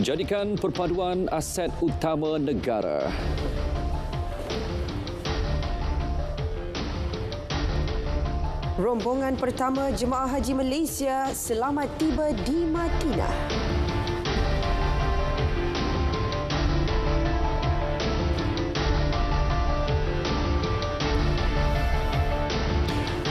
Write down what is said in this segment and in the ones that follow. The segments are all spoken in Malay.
Jadikan perpaduan aset utama negara. Rombongan pertama jemaah haji Malaysia selamat tiba di Madinah.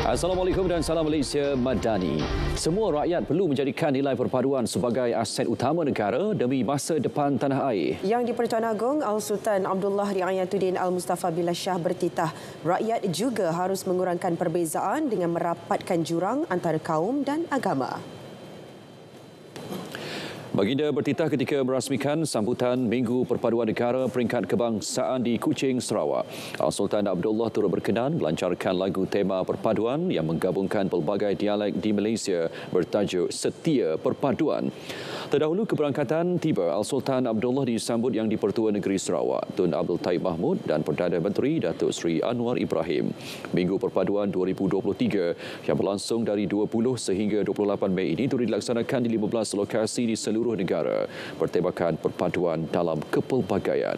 Assalamualaikum dan salam Malaysia Madani. Semua rakyat perlu menjadikan nilai perpaduan sebagai aset utama negara demi masa depan tanah air. Yang di-Pertuan Agong Al-Sultan Abdullah Riayatuddin Al-Mustafa Billah Shah bertitah, rakyat juga harus mengurangkan perbezaan dengan merapatkan jurang antara kaum dan agama. Baginda bertitah ketika merasmikan sambutan Minggu Perpaduan Negara Peringkat Kebangsaan di Kuching, Sarawak. Al-Sultan Abdullah turut berkenan melancarkan lagu tema perpaduan yang menggabungkan pelbagai dialek di Malaysia bertajuk Setia Perpaduan. Terdahulu keberangkatan tiba, Al-Sultan Abdullah disambut Yang di-Pertua Negeri Sarawak, Tun Abdul Taib Mahmud dan Perdana Menteri Datuk Seri Anwar Ibrahim. Minggu Perpaduan 2023 yang berlangsung dari 20 sehingga 28 Mei ini turut dilaksanakan di 15 lokasi di seluruh negara bertemakan perpaduan dalam kepelbagaian.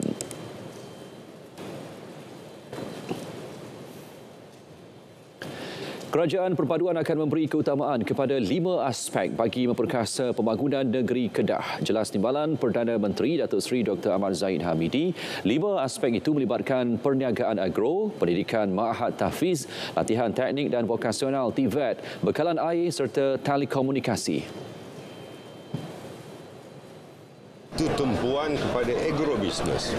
Kerajaan Perpaduan akan memberi keutamaan kepada 5 aspek bagi memperkasa pembangunan negeri Kedah. Jelas timbalan Perdana Menteri Datuk Seri Dr. Ahmad Zahid Hamidi, 5 aspek itu melibatkan perniagaan agro, pendidikan ma'had tahfiz, latihan teknik dan vokasional TVET, bekalan air serta telekomunikasi. Itu tumpuan kepada agrobisnes.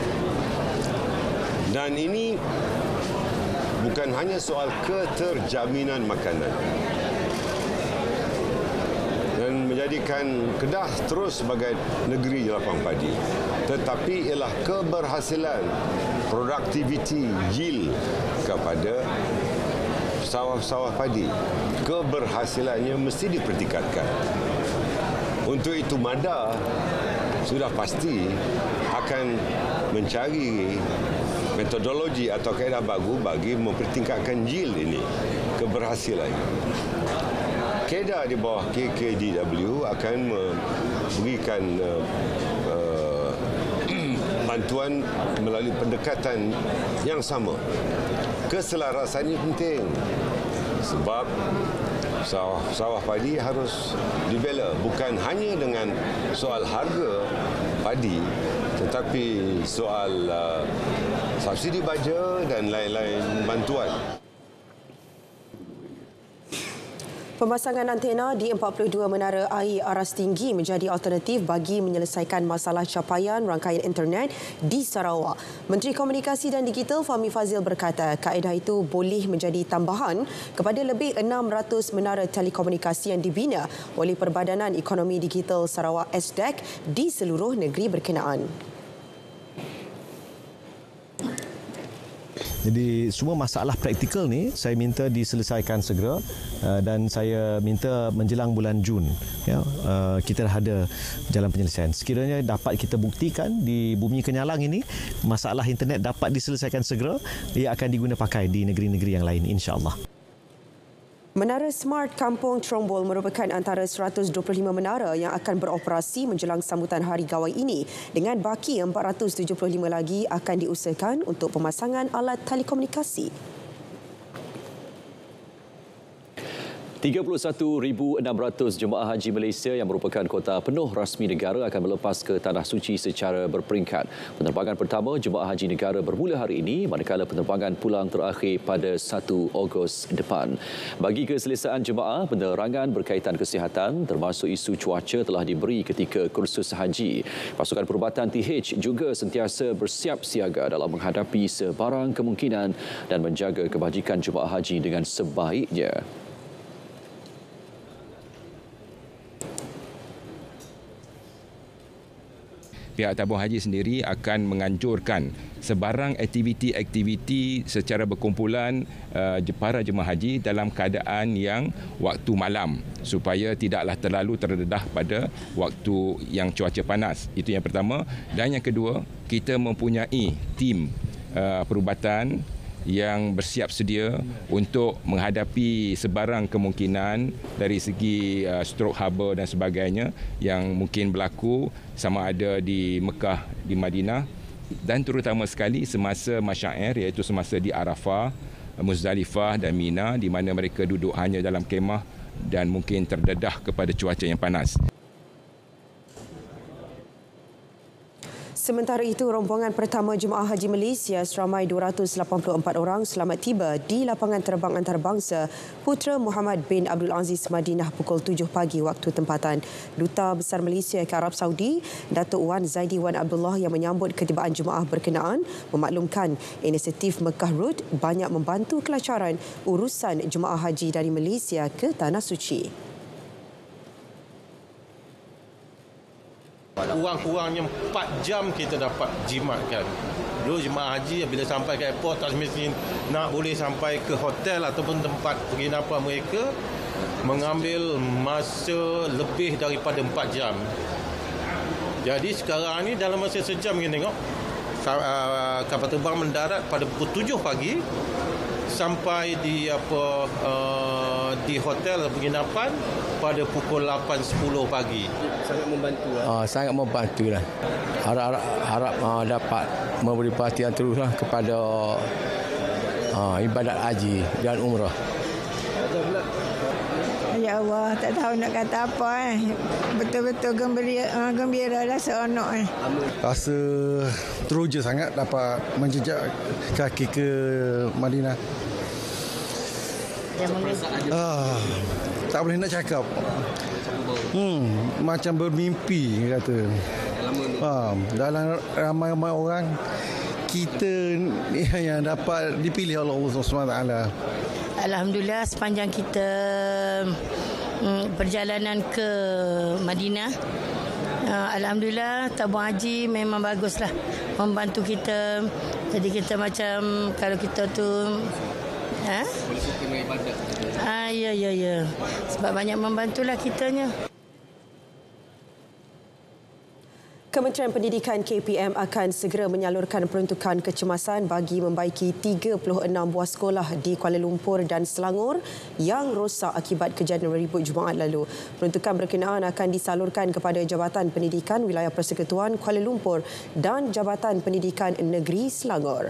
Dan ini bukan hanya soal keterjaminan makanan dan menjadikan Kedah terus sebagai negeri lapang padi, tetapi ialah keberhasilan produktiviti yield kepada sawah-sawah padi. Keberhasilannya mesti dipertingkatkan. Untuk itu MADA sudah pasti akan mencari metodologi atau kaedah baru bagi mempertingkatkan yield ini, keberhasilan. Kedah di bawah KKDW akan memberikan bantuan melalui pendekatan yang sama. Keselarasan ini penting sebab sawah padi harus dibela bukan hanya dengan soal harga padi tetapi soal subsidi baja dan lain-lain bantuan. Pemasangan antena di 42 menara air aras tinggi menjadi alternatif bagi menyelesaikan masalah capaian rangkaian internet di Sarawak. Menteri Komunikasi dan Digital Fahmi Fadzil berkata kaedah itu boleh menjadi tambahan kepada lebih 600 menara telekomunikasi yang dibina oleh Perbadanan Ekonomi Digital Sarawak SDEC di seluruh negeri berkenaan. Jadi semua masalah praktikal ni saya minta diselesaikan segera dan saya minta menjelang bulan Jun ya, kita dah ada jalan penyelesaian. Sekiranya dapat kita buktikan di Bumi Kenyalang ini masalah internet dapat diselesaikan segera, ia akan diguna pakai di negeri-negeri yang lain insya-Allah. Menara Smart Kampung Trombol merupakan antara 125 menara yang akan beroperasi menjelang sambutan Hari Gawai ini dengan baki 475 lagi akan diusahakan untuk pemasangan alat telekomunikasi. 31,600 jemaah haji Malaysia yang merupakan kota penuh rasmi negara akan melepas ke Tanah Suci secara berperingkat. Penerbangan pertama jemaah haji negara bermula hari ini manakala penerbangan pulang terakhir pada 1 Ogos depan. Bagi keselesaan jemaah, penerangan berkaitan kesihatan termasuk isu cuaca telah diberi ketika kursus haji. Pasukan perubatan TH juga sentiasa bersiap siaga dalam menghadapi sebarang kemungkinan dan menjaga kebajikan jemaah haji dengan sebaiknya. Pihak tabung haji sendiri akan menganjurkan sebarang aktiviti-aktiviti secara berkumpulan para jemaah haji dalam keadaan yang waktu malam supaya tidaklah terlalu terdedah pada waktu yang cuaca panas. Itu yang pertama. Dan yang kedua, kita mempunyai tim perubatan yang bersiap sedia untuk menghadapi sebarang kemungkinan dari segi stroke harbor dan sebagainya yang mungkin berlaku sama ada di Mekah, di Madinah dan terutama sekali semasa masyair iaitu semasa di Arafah, Muzdalifah dan Mina di mana mereka duduk hanya dalam kemah dan mungkin terdedah kepada cuaca yang panas. Sementara itu, rombongan pertama Jemaah Haji Malaysia seramai 284 orang selamat tiba di lapangan terbang antarabangsa Putera Muhammad bin Abdul Aziz Madinah pukul 7 pagi waktu tempatan. Duta Besar Malaysia ke Arab Saudi, Datuk Wan Zaidi Wan Abdullah yang menyambut ketibaan jemaah berkenaan memaklumkan inisiatif Mekah Route banyak membantu kelancaran urusan jemaah haji dari Malaysia ke Tanah Suci. Kurang-kurangnya 4 jam kita dapat jimatkan. Dulu jemaah haji bila sampai ke airport tak mesti nak boleh sampai ke hotel ataupun tempat penginapan mereka mengambil masa lebih daripada 4 jam. Jadi sekarang ni dalam masa sejam kita tengok kapal terbang mendarat pada pukul 7 pagi sampai di di hotel penginapan pada pukul 8.10 pagi. Sangat membantu lah. Sangat membantu lah. Harap dapat memberi perhatian teruslah kepada ibadat haji dan umrah. Ya Allah, tak tahu nak kata apa Betul-betul gembira lah seronok Rasa teruja sangat dapat menjejak kaki ke Madinah. Tak boleh nak cakap. Macam bermimpi kata. Dalam ramai-ramai orang kita yang dapat dipilih oleh Allah SWT. Alhamdulillah sepanjang kita perjalanan ke Madinah, alhamdulillah tabung haji memang baguslah membantu kita. Jadi kita macam kalau kita tu ya. Sebab banyak membantulah kitanya. Kementerian Pendidikan KPM akan segera menyalurkan peruntukan kecemasan bagi membaiki 36 buah sekolah di Kuala Lumpur dan Selangor yang rosak akibat kejadian ribut Jumaat lalu. Peruntukan berkenaan akan disalurkan kepada Jabatan Pendidikan Wilayah Persekutuan Kuala Lumpur dan Jabatan Pendidikan Negeri Selangor.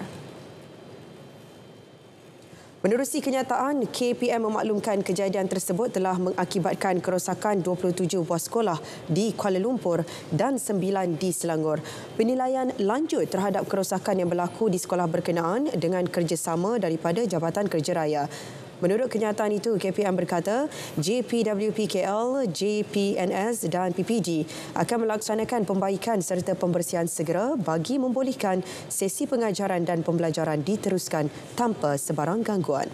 Menerusi kenyataan, KPM memaklumkan kejadian tersebut telah mengakibatkan kerosakan 27 buah sekolah di Kuala Lumpur dan 9 di Selangor. Penilaian lanjut terhadap kerosakan yang berlaku di sekolah berkenaan dengan kerjasama daripada Jabatan Kerja Raya. Menurut kenyataan itu, KPM berkata JPWPKL, JPNS dan PPG akan melaksanakan pembaikan serta pembersihan segera bagi membolehkan sesi pengajaran dan pembelajaran diteruskan tanpa sebarang gangguan.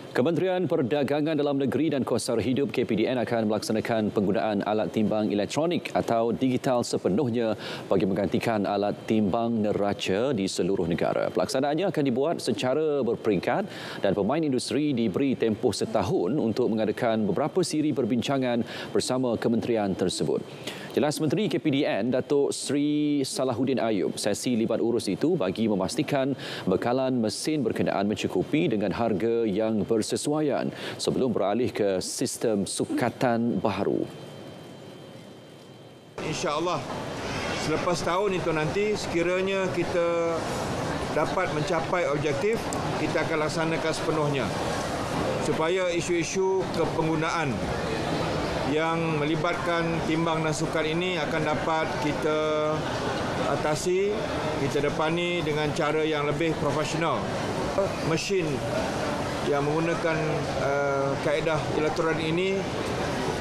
Kementerian Perdagangan Dalam Negeri dan Kos Sara Hidup KPDN akan melaksanakan penggunaan alat timbang elektronik atau digital sepenuhnya bagi menggantikan alat timbang neraca di seluruh negara. Pelaksanaannya akan dibuat secara berperingkat dan pemain industri diberi tempoh setahun untuk mengadakan beberapa siri perbincangan bersama kementerian tersebut. Jelas Menteri KPDN Datuk Seri Salahuddin Ayub, sesi libat urus itu bagi memastikan bekalan mesin berkenaan mencukupi dengan harga yang bersesuaian sebelum beralih ke sistem sukatan baharu. InsyaAllah selepas tahun itu nanti sekiranya kita dapat mencapai objektif, kita akan laksanakan sepenuhnya supaya isu-isu kepenggunaan yang melibatkan timbang dan sukat ini akan dapat kita atasi, kita depani dengan cara yang lebih profesional. Mesin yang menggunakan kaedah elektronik ini,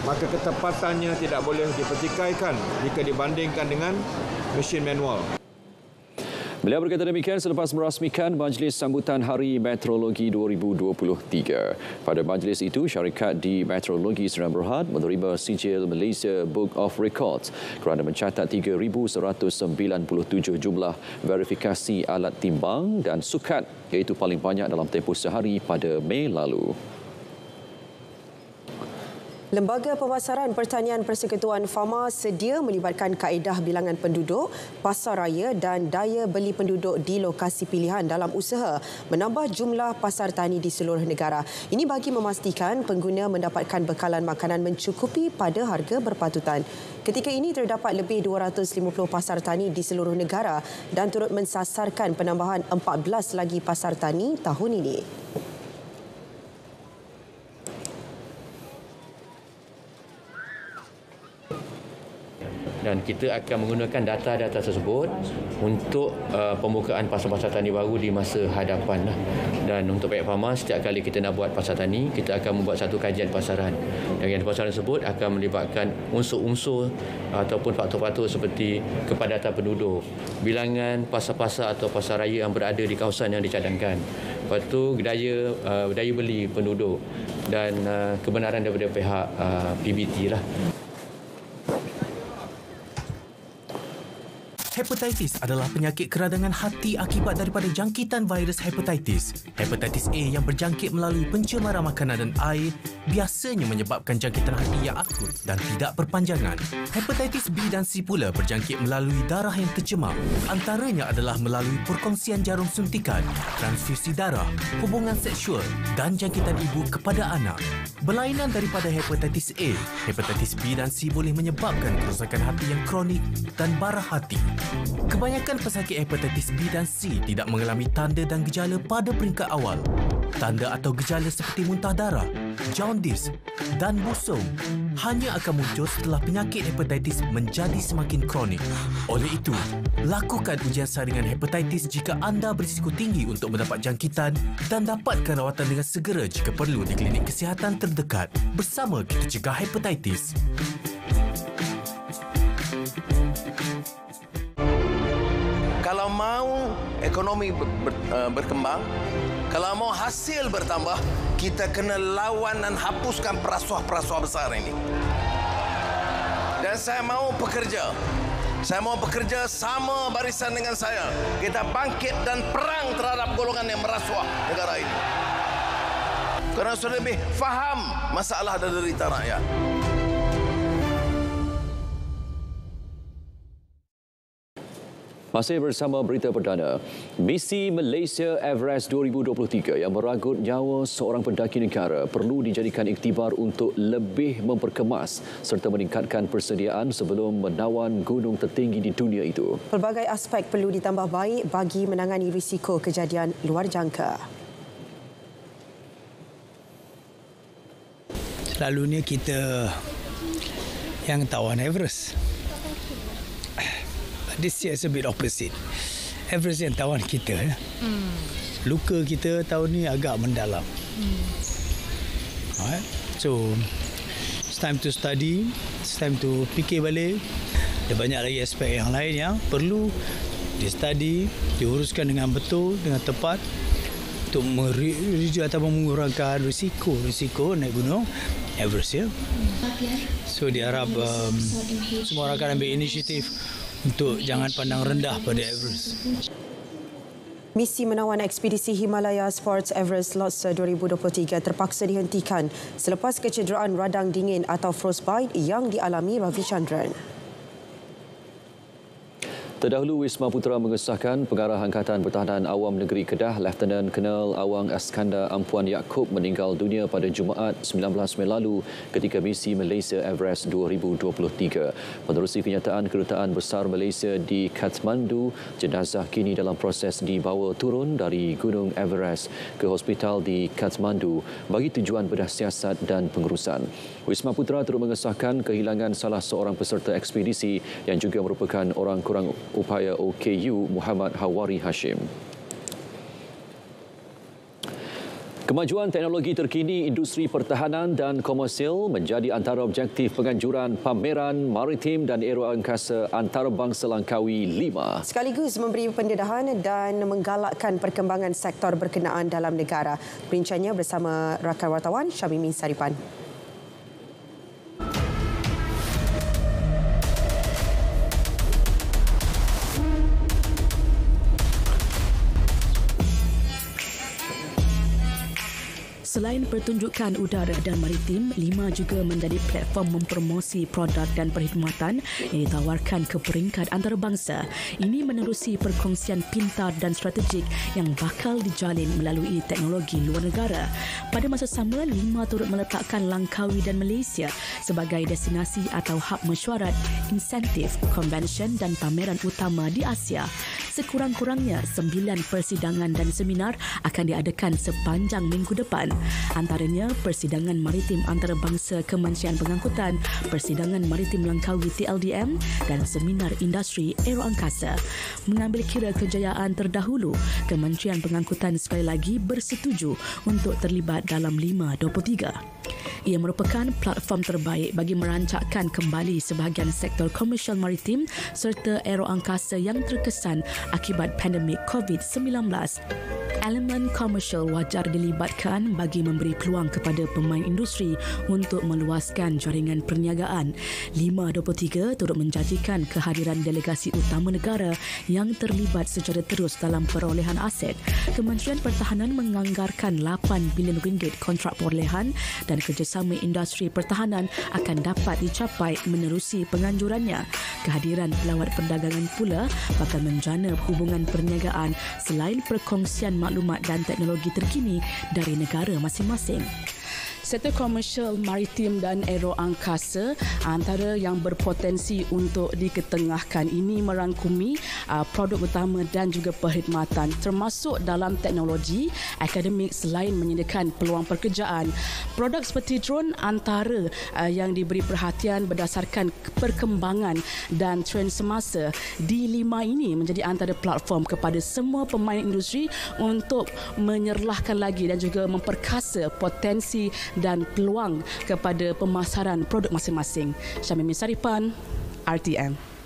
maka ketepatannya tidak boleh dipertikaikan jika dibandingkan dengan mesin manual. Beliau berkata demikian selepas merasmikan Majlis Sambutan Hari Meteorologi 2023. Pada majlis itu, syarikat di Meteorologi Sdn Bhd menerima sijil Malaysia Book of Records kerana mencatat 3,197 jumlah verifikasi alat timbang dan sukat, iaitu paling banyak dalam tempoh sehari pada Mei lalu. Lembaga Pemasaran Pertanian Persekutuan Fama sedia melibatkan kaedah bilangan penduduk, pasar raya dan daya beli penduduk di lokasi pilihan dalam usaha menambah jumlah pasar tani di seluruh negara. Ini bagi memastikan pengguna mendapatkan bekalan makanan mencukupi pada harga berpatutan. Ketika ini terdapat lebih 250 pasar tani di seluruh negara dan turut mensasarkan penambahan 14 lagi pasar tani tahun ini. Dan kita akan menggunakan data-data tersebut untuk pembukaan pasar-pasar tani baru di masa hadapan. Dan untuk pihak Fama, setiap kali kita nak buat pasar tani, kita akan membuat satu kajian pasaran. Dan pasaran tersebut akan melibatkan unsur-unsur ataupun faktor-faktor seperti kepadatan penduduk, bilangan pasar-pasar atau pasar raya yang berada di kawasan yang dicadangkan. Lepas tu daya beli penduduk dan kebenaran daripada pihak PBT lah. Hepatitis adalah penyakit keradangan hati akibat daripada jangkitan virus hepatitis. Hepatitis A yang berjangkit melalui pencemaran makanan dan air biasanya menyebabkan jangkitan hati yang akut dan tidak berpanjangan. Hepatitis B dan C pula berjangkit melalui darah yang tercemar. Antaranya adalah melalui perkongsian jarum suntikan, transfusi darah, hubungan seksual dan jangkitan ibu kepada anak. Berlainan daripada hepatitis A, hepatitis B dan C boleh menyebabkan kerosakan hati yang kronik dan bara hati. Kebanyakan pesakit hepatitis B dan C tidak mengalami tanda dan gejala pada peringkat awal. Tanda atau gejala seperti muntah darah, jaundice dan busung hanya akan muncul setelah penyakit hepatitis menjadi semakin kronik. Oleh itu, lakukan ujian saringan hepatitis jika anda berisiko tinggi untuk mendapat jangkitan dan dapatkan rawatan dengan segera jika perlu di klinik kesihatan terdekat. Bersama kita cegah hepatitis. Kalau mau ekonomi berkembang, kalau mau hasil bertambah, kita kena lawan dan hapuskan perasuah-perasuah besar ini. Dan saya mau bekerja. Saya mau bekerja sama barisan dengan saya. Kita bangkit dan perang terhadap golongan yang merasuah negara ini. Kerana sudah lebih faham masalah dan derita rakyat. Masih bersama berita perdana. Misi Malaysia Everest 2023 yang meragut nyawa seorang pendaki negara perlu dijadikan iktibar untuk lebih memperkemas serta meningkatkan persediaan sebelum menawan gunung tertinggi di dunia itu. Pelbagai aspek perlu ditambah baik bagi menangani risiko kejadian luar jangka. Selalunya kita yang tawan Everest. This year is a bit opposite. Everest yang tawan kita. Luka kita tahun ni agak mendalam. Alright. So, it's time to study. It's time to fikir balik. Ada banyak lagi aspek yang lain yang perlu di-study, diuruskan dengan betul, dengan tepat untuk mereduce atau mengurangkan risiko naik gunung Everest. Ya. So, diharap semua orang akan ambil inisiatif untuk jangan pandang rendah pada Everest. Misi menawan ekspedisi Himalaya Sports Everest Lhotse 2023 terpaksa dihentikan selepas kecederaan radang dingin atau frostbite yang dialami Ravichandran. Terdahulu, Wisma Putra mengesahkan Pengarah Angkatan Pertahanan Awam Negeri Kedah, Lieutenant Colonel Awang Askandar Ampuan Yaakob meninggal dunia pada Jumaat 19 Mei lalu ketika misi Malaysia Everest 2023. Menerusi kenyataan Kedutaan Besar Malaysia di Kathmandu, jenazah kini dalam proses dibawa turun dari Gunung Everest ke hospital di Kathmandu bagi tujuan bedah siasat dan pengurusan. Wisma Putra turut mengesahkan kehilangan salah seorang peserta ekspedisi yang juga merupakan orang kurang upaya OKU, Muhammad Hawari Hashim. Kemajuan teknologi terkini industri pertahanan dan komersil menjadi antara objektif penganjuran Pameran Maritim dan Aeroangkasa Antarabangsa Langkawi 5. Sekaligus memberi pendedahan dan menggalakkan perkembangan sektor berkenaan dalam negara. Perinciannya bersama rakan wartawan Syamimin Saripan. Selain pertunjukan udara dan maritim, 5 juga menjadi platform mempromosi produk dan perkhidmatan yang ditawarkan ke peringkat antarabangsa. Ini menerusi perkongsian pintar dan strategik yang bakal dijalin melalui teknologi luar negara. Pada masa sama, 5 turut meletakkan Langkawi dan Malaysia sebagai destinasi atau hub mesyuarat, insentif, konvensyen dan pameran utama di Asia. Sekurang-kurangnya 9 persidangan dan seminar akan diadakan sepanjang minggu depan. Antaranya Persidangan Maritim Antarabangsa Kementerian Pengangkutan, Persidangan Maritim Langkawi TLDM dan Seminar Industri Aeroangkasa. Mengambil kira kejayaan terdahulu, Kementerian Pengangkutan sekali lagi bersetuju untuk terlibat dalam 523. Ia merupakan platform terbaik bagi merancakkan kembali sebahagian sektor komersial maritim serta aeroangkasa yang terkesan akibat pandemik COVID-19. Elemen komersial wajar dilibatkan bagi memberi peluang kepada pemain industri untuk meluaskan jaringan perniagaan. 523 turut menjanjikan kehadiran delegasi utama negara yang terlibat secara terus dalam perolehan aset. Kementerian Pertahanan menganggarkan RM8 bilion kontrak perolehan dan kerjasama industri pertahanan akan dapat dicapai menerusi penganjurannya. Kehadiran pelawat perdagangan pula bakal menjana hubungan perniagaan selain perkongsian maklumat dan teknologi terkini dari negara masing-masing. Sektor komersial, maritim dan aeroangkasa antara yang berpotensi untuk diketengahkan. Ini merangkumi produk utama dan juga perkhidmatan termasuk dalam teknologi, akademik selain menyediakan peluang pekerjaan. Produk seperti drone antara yang diberi perhatian berdasarkan perkembangan dan trend semasa. D5 ini menjadi antara platform kepada semua pemain industri untuk menyerlahkan lagi dan juga memperkasa potensi dan peluang kepada pemasaran produk masing-masing. Syamimi Saripan, RTM.